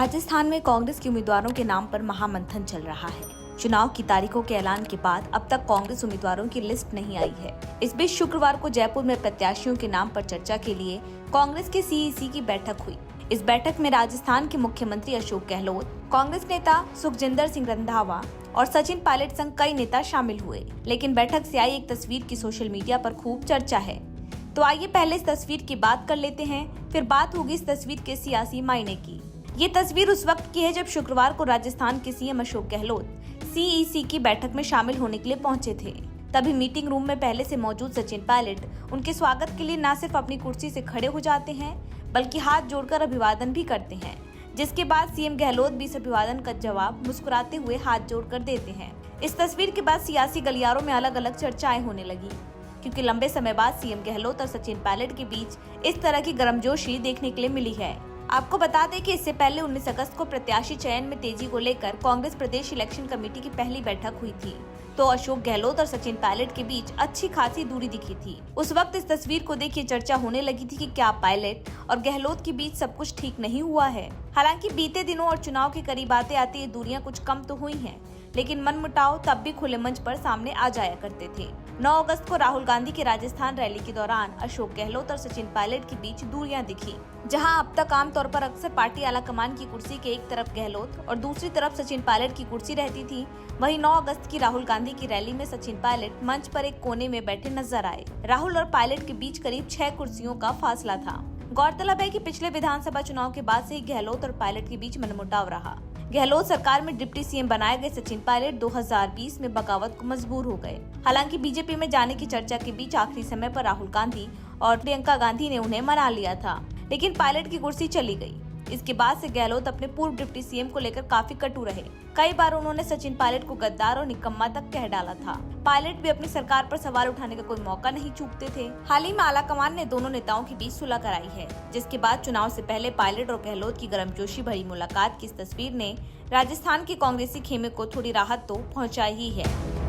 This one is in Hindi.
राजस्थान में कांग्रेस के उम्मीदवारों के नाम पर महामंथन चल रहा है। चुनाव की तारीखों के ऐलान के बाद अब तक कांग्रेस उम्मीदवारों की लिस्ट नहीं आई है। इस बीच शुक्रवार को जयपुर में प्रत्याशियों के नाम पर चर्चा के लिए कांग्रेस के सीईसी की बैठक हुई। इस बैठक में राजस्थान के मुख्यमंत्री अशोक गहलोत, कांग्रेस नेता सुखजिंदर सिंह रंधावा और सचिन पायलट संग कई नेता शामिल हुए। लेकिन बैठक से आई एक तस्वीर की सोशल मीडिया पर खूब चर्चा है। तो आइए पहले इस तस्वीर की बात कर लेते हैं, फिर बात होगी इस तस्वीर के सियासी मायने की। ये तस्वीर उस वक्त की है जब शुक्रवार को राजस्थान के सीएम अशोक गहलोत सीईसी की बैठक में शामिल होने के लिए पहुंचे थे। तभी मीटिंग रूम में पहले से मौजूद सचिन पायलट उनके स्वागत के लिए न सिर्फ अपनी कुर्सी से खड़े हो जाते हैं, बल्कि हाथ जोड़कर अभिवादन भी करते हैं, जिसके बाद सीएम गहलोत भी इस अभिवादन का जवाब मुस्कुराते हुए हाथ जोड़कर देते हैं। इस तस्वीर के बाद सियासी गलियारों में अलग अलग चर्चाएं होने लगी, क्योंकि लंबे समय बाद सीएम गहलोत और सचिन पायलट के बीच इस तरह की गर्मजोशी देखने के लिए मिली है। आपको बता दें कि इससे पहले 19 अगस्त को प्रत्याशी चयन में तेजी को लेकर कांग्रेस प्रदेश इलेक्शन कमेटी की पहली बैठक हुई थी, तो अशोक गहलोत और सचिन पायलट के बीच अच्छी खासी दूरी दिखी थी। उस वक्त इस तस्वीर को देखिए चर्चा होने लगी थी कि क्या पायलट और गहलोत के बीच सब कुछ ठीक नहीं हुआ है। हालांकि बीते दिनों और चुनाव के करीब आते आते ये दूरियां कुछ कम तो हुई हैं, लेकिन मनमुटाव तब भी खुले मंच पर सामने आ जाया करते थे। 9 अगस्त को राहुल गांधी की राजस्थान रैली के दौरान अशोक गहलोत और सचिन पायलट के बीच दूरियां दिखी। जहां अब तक आमतौर पर अक्सर पार्टी आलाकमान की कुर्सी के एक तरफ गहलोत और दूसरी तरफ सचिन पायलट की कुर्सी रहती थी, वहीं 9 अगस्त की राहुल गांधी की रैली में सचिन पायलट मंच पर एक कोने में बैठे नजर आए। राहुल और पायलट के बीच करीब 6 कुर्सियों का फासला था। गौरतलब है कि पिछले विधानसभा चुनाव के बाद से ही गहलोत और पायलट के बीच मनमुटाव रहा। गहलोत सरकार में डिप्टी सीएम बनाए गए सचिन पायलट 2020 में बगावत को मजबूर हो गए। हालांकि बीजेपी में जाने की चर्चा के बीच आखिरी समय पर राहुल गांधी और प्रियंका गांधी ने उन्हें मना लिया था, लेकिन पायलट की कुर्सी चली गई। इसके बाद से गहलोत अपने पूर्व डिप्टी सीएम को लेकर काफी कटु रहे। कई बार उन्होंने सचिन पायलट को गद्दार और निकम्मा तक कह डाला था। पायलट भी अपनी सरकार पर सवाल उठाने का कोई मौका नहीं चूकते थे। हाल ही में आलाकमान ने दोनों नेताओं के बीच सुलह कराई है, जिसके बाद चुनाव से पहले पायलट और गहलोत की गर्मजोशी भरी मुलाकात की इस तस्वीर ने राजस्थान के कांग्रेसी खेमे को थोड़ी राहत तो पहुंचाई ही है।